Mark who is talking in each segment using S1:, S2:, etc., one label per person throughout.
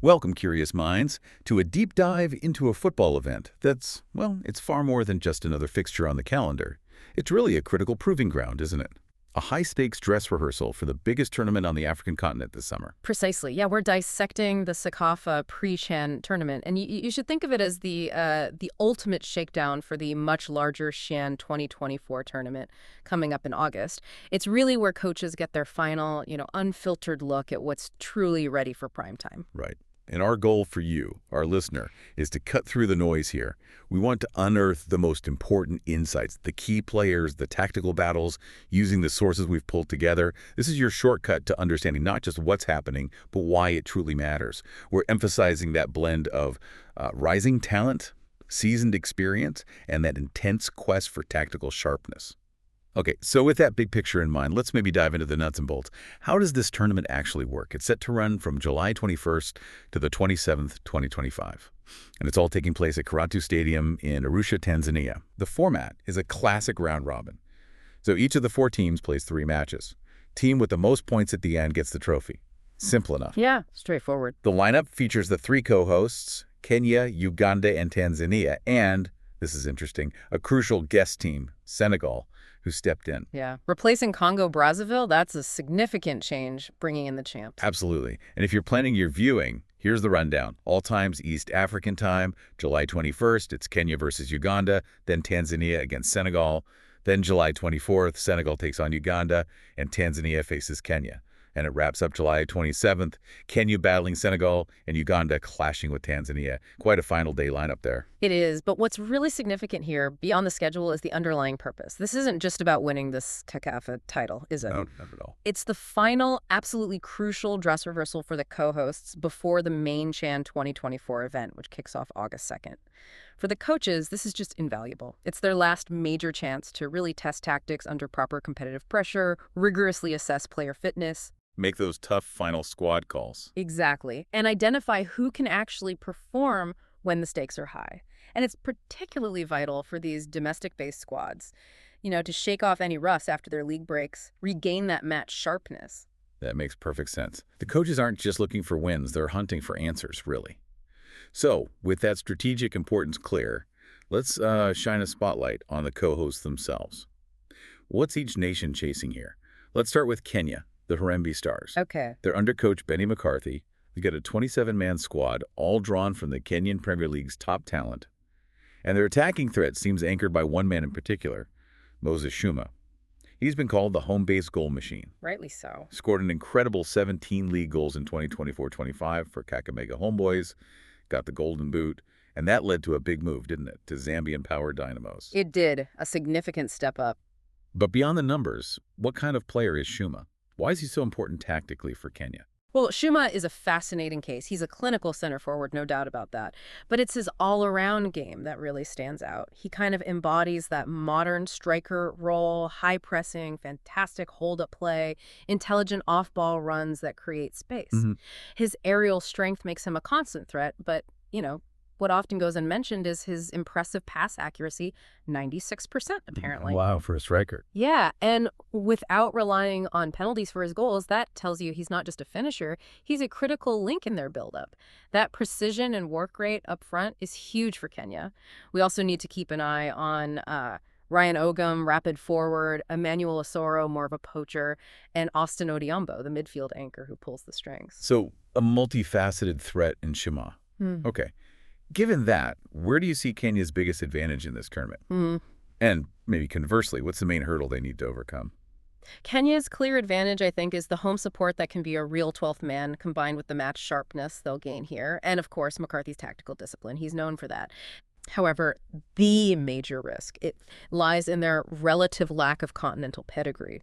S1: Welcome, curious minds, to a deep dive into a football event that's, well, it's far more than just another fixture on the calendar. It's really a critical proving ground, isn't it? A high-stakes dress rehearsal for the biggest tournament on the African continent this summer.
S2: Precisely. Yeah, we're dissecting the CECAFA pre-Chan tournament, and you should think of it as the ultimate shakedown for the much larger Chan 2024 tournament coming up in August. It's really where coaches get their final, unfiltered look at what's truly ready for prime time.
S1: Right. And our goal for you, our listener, is to cut through the noise here. We want to unearth the most important insights, the key players, the tactical battles, using the sources we've pulled together. This is your shortcut to understanding not just what's happening, but why it truly matters. We're emphasizing that blend of rising talent, seasoned experience, and that intense quest for tactical sharpness. Okay, so with that big picture in mind, let's maybe dive into the nuts and bolts. How does this tournament actually work? It's set to run from July 21st to the 27th, 2025. And it's all taking place at Karatu Stadium in Arusha, Tanzania. The format is a classic round robin. So each of the four teams plays 3 matches. Team with the most points at the end gets the trophy. Simple enough.
S2: Yeah, straightforward.
S1: The lineup features the 3 co-hosts, Kenya, Uganda, and Tanzania, and, this is interesting, a crucial guest team, Senegal, who stepped in.
S2: Yeah. Replacing Congo-Brazzaville, that's a significant change, bringing in the champs.
S1: Absolutely. And if you're planning your viewing, here's the rundown. All times East African time, July 21st, it's Kenya versus Uganda, then Tanzania against Senegal. Then July 24th, Senegal takes on Uganda, and Tanzania faces Kenya. And it wraps up July 27th, Kenya battling Senegal and Uganda clashing with Tanzania. Quite a final day lineup there.
S2: It is, but what's really significant here, beyond the schedule, is the underlying purpose. This isn't just about winning this CECAFA title, is it?
S1: No, not at all.
S2: It's the final, absolutely crucial dress rehearsal for the co-hosts before the main Chan 2024 event, which kicks off August 2nd. For the coaches, this is just invaluable. It's their last major chance to really test tactics under proper competitive pressure, rigorously assess player fitness,
S1: make those tough final squad calls.
S2: Exactly. And identify who can actually perform when the stakes are high. And it's particularly vital for these domestic-based squads, to shake off any rust after their league breaks, regain that match sharpness.
S1: That makes perfect sense. The coaches aren't just looking for wins, they're hunting for answers, really. So, with that strategic importance clear, let's shine a spotlight on the co-hosts themselves. What's each nation chasing here? Let's start with Kenya, the Harambee Stars.
S2: Okay.
S1: They're under coach Benny McCarthy. They've got a 27-man squad, all drawn from the Kenyan Premier League's top talent. And their attacking threat seems anchored by one man in particular, Moses Shumah. He's been called the home-based goal machine.
S2: Rightly so.
S1: Scored an incredible 17 league goals in 2024-25 for Kakamega Homeboys, got the Golden Boot, and that led to a big move, didn't it, to Zambian Power Dynamos.
S2: It did, a significant step up.
S1: But beyond the numbers, what kind of player is Shumah? Why is he so important tactically for Kenya?
S2: Well, Shumah is a fascinating case. He's a clinical center forward, no doubt about that. But it's his all-around game that really stands out. He kind of embodies that modern striker role, high-pressing, fantastic hold-up play, intelligent off-ball runs that create space. His aerial strength makes him a constant threat, but, what often goes unmentioned is his impressive pass accuracy, 96% apparently.
S1: Wow, for a striker.
S2: Yeah, and without relying on penalties for his goals, that tells you he's not just a finisher, he's a critical link in their buildup. That precision and work rate up front is huge for Kenya. We also need to keep an eye on Ryan Ogum, rapid forward, Emmanuel Osoro, more of a poacher, and Austin Odiombo, the midfield anchor who pulls the strings.
S1: So a multifaceted threat in Shumah. Okay. Given that, where do you see Kenya's biggest advantage in this tournament? And maybe conversely, what's the main hurdle they need to overcome?
S2: Kenya's clear advantage, I think, is the home support that can be a real 12th man combined with the match sharpness they'll gain here. And, of course, McCarthy's tactical discipline. He's known for that. However, the major risk, it lies in their relative lack of continental pedigree.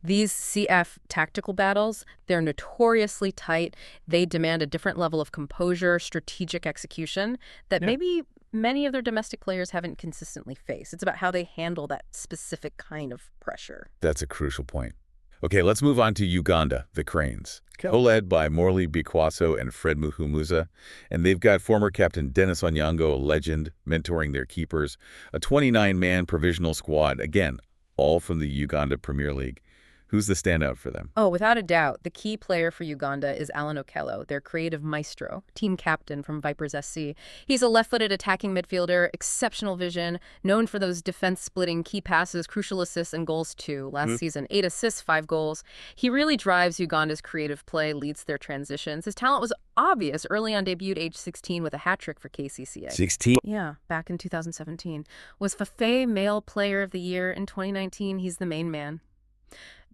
S2: These CF tactical battles, they're notoriously tight. They demand a different level of composure, strategic execution that maybe many of their domestic players haven't consistently faced. It's about how they handle that specific kind of pressure.
S1: That's a crucial point. Okay, let's move on to Uganda, the Cranes. Co-led by Morley Bikwaso and Fred Muhumuza. And they've got former captain Dennis Onyango, a legend, mentoring their keepers. A 29-man provisional squad, again, all from the Uganda Premier League. Who's the standout for them?
S2: Oh, without a doubt, the key player for Uganda is Allan Okello, their creative maestro, team captain from Vipers SC. He's a left-footed attacking midfielder, exceptional vision, known for those defense-splitting key passes, crucial assists, and goals too. Last season, 8 assists, 5 goals. He really drives Uganda's creative play, leads their transitions. His talent was obvious early on, debuted age 16 with a hat-trick for KCCA.
S1: 16?
S2: Yeah, back in 2017. Was FIFA Male Player of the Year in 2019. He's the main man.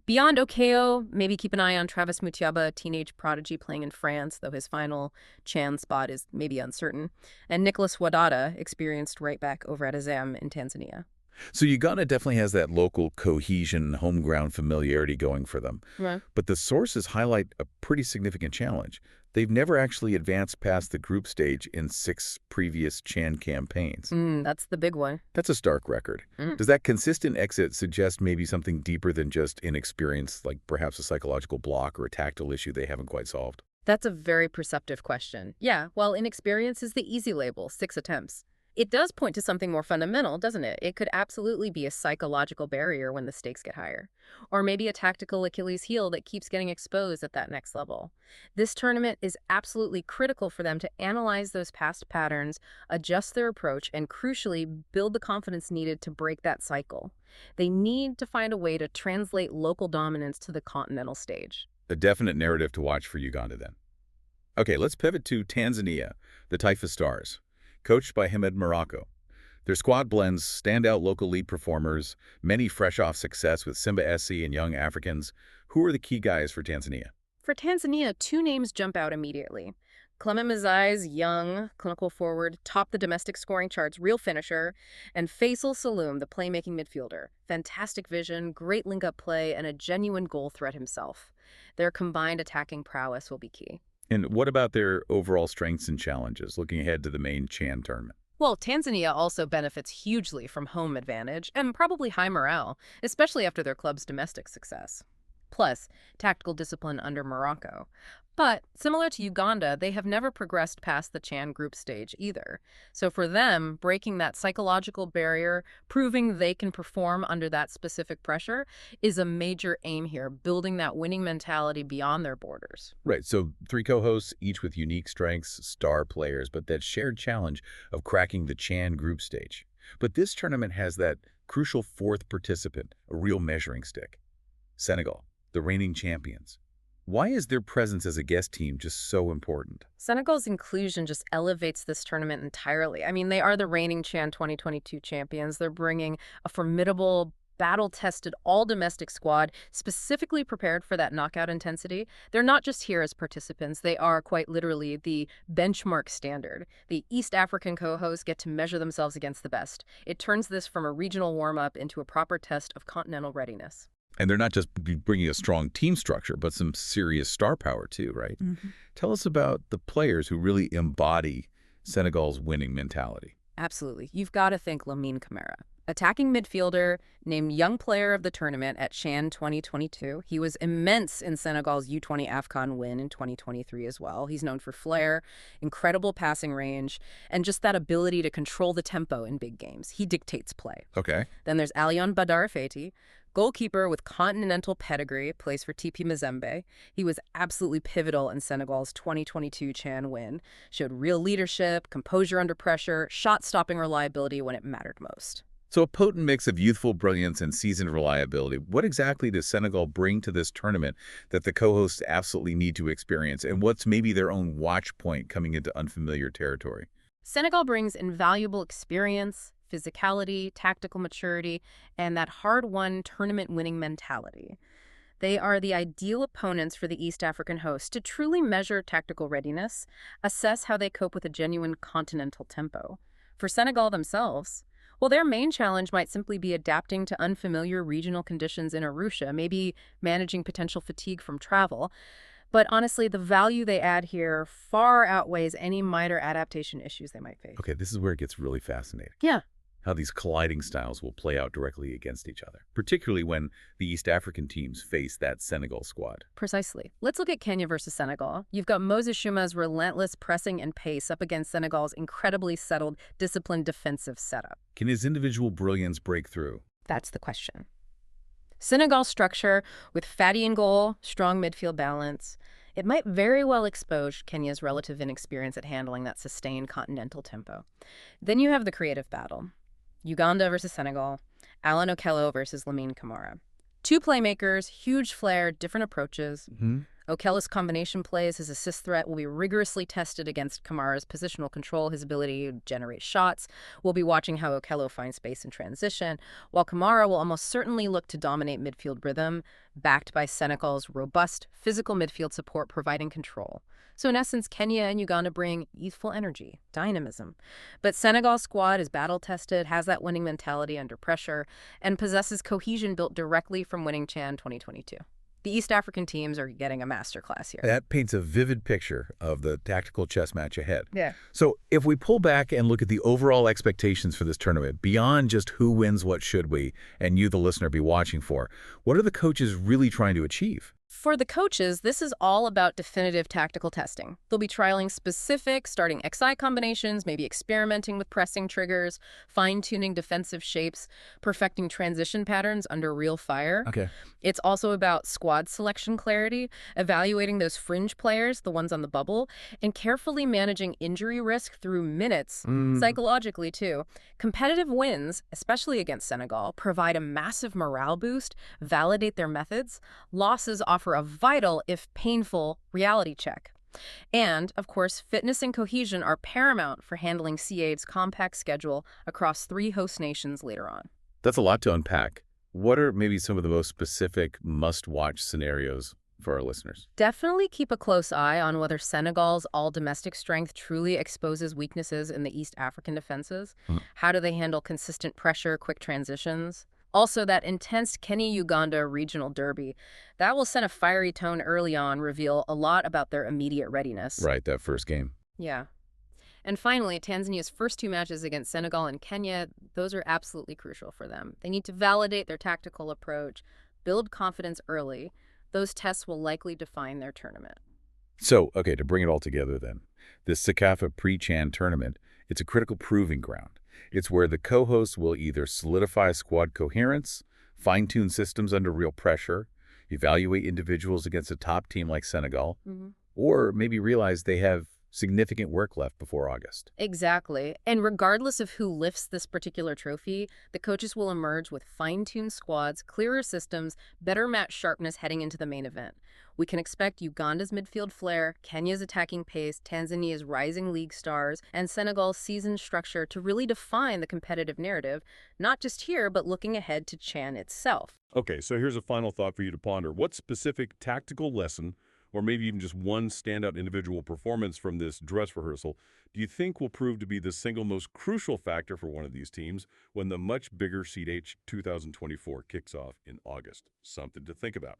S2: Beyond Okello, maybe keep an eye on Travis Mutiaba, a teenage prodigy playing in France, though his final Chan spot is maybe uncertain. And Nicholas Wadada, experienced right back over at Azam in Tanzania.
S1: So Uganda definitely has that local cohesion, home ground familiarity going for them.
S2: Right.
S1: But the sources highlight a pretty significant challenge. They've never actually advanced past the group stage in 6 previous Chan campaigns.
S2: That's the big one.
S1: That's a stark record. Does that consistent exit suggest maybe something deeper than just inexperience, like perhaps a psychological block or a tactile issue they haven't quite solved?
S2: That's a very perceptive question. Yeah, well, inexperience is the easy label, 6 attempts. It does point to something more fundamental, doesn't it? It could absolutely be a psychological barrier when the stakes get higher. Or maybe a tactical Achilles heel that keeps getting exposed at that next level. This tournament is absolutely critical for them to analyze those past patterns, adjust their approach, and crucially, build the confidence needed to break that cycle. They need to find a way to translate local dominance to the continental stage.
S1: A definite narrative to watch for Uganda then. Okay, let's pivot to Tanzania, the Taifa Stars. Coached by Hamed Morocco. Their squad blends standout local lead performers, many fresh off success with Simba SC and Young Africans. Who are the key guys for Tanzania?
S2: For Tanzania, 2 names jump out immediately. Clement Mazai's young, clinical forward, topped the domestic scoring charts, real finisher, and Faisal Saloom, the playmaking midfielder. Fantastic vision, great link-up play, and a genuine goal threat himself. Their combined attacking prowess will be key.
S1: And what about their overall strengths and challenges, looking ahead to the main Chan tournament?
S2: Well, Tanzania also benefits hugely from home advantage and probably high morale, especially after their club's domestic success. Plus, tactical discipline under Morocco. But, similar to Uganda, they have never progressed past the Chan group stage either. So for them, breaking that psychological barrier, proving they can perform under that specific pressure, is a major aim here, building that winning mentality beyond their borders.
S1: Right, so 3 co-hosts, each with unique strengths, star players, but that shared challenge of cracking the Chan group stage. But this tournament has that crucial 4th participant, a real measuring stick. Senegal, the reigning champions. Why is their presence as a guest team just so important?
S2: Senegal's inclusion just elevates this tournament entirely. I mean, they are the reigning Chan 2022 champions. They're bringing a formidable, battle-tested, all-domestic squad specifically prepared for that knockout intensity. They're not just here as participants. They are, quite literally, the benchmark standard. The East African co-hosts get to measure themselves against the best. It turns this from a regional warm-up into a proper test of continental readiness.
S1: And they're not just bringing a strong team structure, but some serious star power too, right? Tell us about the players who really embody Senegal's winning mentality.
S2: Absolutely. You've got to think Lamine Camara. Attacking midfielder, named Young Player of the Tournament at Chan 2022. He was immense in Senegal's U20 AFCON win in 2023 as well. He's known for flair, incredible passing range, and just that ability to control the tempo in big games. He dictates play.
S1: Okay.
S2: Then there's Alioune Faty, goalkeeper with continental pedigree, plays for TP Mazembe. He was absolutely pivotal in Senegal's 2022 Chan win. Showed real leadership, composure under pressure, shot-stopping reliability when it mattered most.
S1: So a potent mix of youthful brilliance and seasoned reliability. What exactly does Senegal bring to this tournament that the co-hosts absolutely need to experience? And what's maybe their own watch point coming into unfamiliar territory?
S2: Senegal brings invaluable experience, physicality, tactical maturity, and that hard-won tournament-winning mentality. They are the ideal opponents for the East African hosts to truly measure tactical readiness, assess how they cope with a genuine continental tempo. For Senegal themselves, well, their main challenge might simply be adapting to unfamiliar regional conditions in Arusha, maybe managing potential fatigue from travel. But honestly, the value they add here far outweighs any minor adaptation issues they might face.
S1: Okay, this is where it gets really fascinating.
S2: Yeah.
S1: How these colliding styles will play out directly against each other, particularly when the East African teams face that Senegal squad.
S2: Precisely. Let's look at Kenya versus Senegal. You've got Moses Shumah's relentless pressing and pace up against Senegal's incredibly settled, disciplined defensive setup.
S1: Can his individual brilliance break through?
S2: That's the question. Senegal's structure, with Faty in goal, strong midfield balance, it might very well expose Kenya's relative inexperience at handling that sustained continental tempo. Then you have the creative battle. Uganda versus Senegal, Allan Okello versus Lamine Camara. Two playmakers, huge flair, different approaches. Okello's combination plays, his assist threat will be rigorously tested against Kamara's positional control, his ability to generate shots. We'll be watching how Okello finds space in transition, while Camara will almost certainly look to dominate midfield rhythm, backed by Senegal's robust physical midfield support providing control. So in essence, Kenya and Uganda bring youthful energy, dynamism. But Senegal's squad is battle-tested, has that winning mentality under pressure, and possesses cohesion built directly from winning CHAN 2022. The East African teams are getting a masterclass here.
S1: That paints a vivid picture of the tactical chess match ahead.
S2: Yeah.
S1: So if we pull back and look at the overall expectations for this tournament, beyond just who wins what should we, and you, the listener, be watching for, what are the coaches really trying to achieve?
S2: For the coaches, this is all about definitive tactical testing. They'll be trialing specific starting XI combinations, maybe experimenting with pressing triggers, fine-tuning defensive shapes, perfecting transition patterns under real fire.
S1: Okay.
S2: It's also about squad selection clarity, evaluating those fringe players, the ones on the bubble, and carefully managing injury risk through minutes, psychologically too. Competitive wins, especially against Senegal, provide a massive morale boost, validate their methods. Losses offer a vital, if painful, reality check. And, of course, fitness and cohesion are paramount for handling C8's compact schedule across 3 host nations later on.
S1: That's a lot to unpack. What are maybe some of the most specific must-watch scenarios for our listeners?
S2: Definitely keep a close eye on whether Senegal's all-domestic strength truly exposes weaknesses in the East African defenses. How do they handle consistent pressure, quick transitions? Also, that intense Kenya-Uganda regional derby, that will set a fiery tone early on, reveal a lot about their immediate readiness.
S1: Right, that first game.
S2: Yeah. And finally, Tanzania's first 2 matches against Senegal and Kenya, those are absolutely crucial for them. They need to validate their tactical approach, build confidence early. Those tests will likely define their tournament.
S1: So, okay, to bring it all together then, this CECAFA pre-CHAN tournament, it's a critical proving ground. It's where the co-hosts will either solidify squad coherence, fine-tune systems under real pressure, evaluate individuals against a top team like Senegal, or maybe realize they have significant work left before August.
S2: Exactly. And regardless of who lifts this particular trophy, the coaches will emerge with fine-tuned squads, clearer systems, better match sharpness heading into the main event. We can expect Uganda's midfield flair, Kenya's attacking pace, Tanzania's rising league stars, and Senegal's seasoned structure to really define the competitive narrative, not just here, but looking ahead to CHAN itself.
S3: Okay, so here's a final thought for you to ponder. What specific tactical lesson, or maybe even just one standout individual performance from this dress rehearsal, do you think will prove to be the single most crucial factor for one of these teams when the much bigger CECAFA 2024 kicks off in August? Something to think about.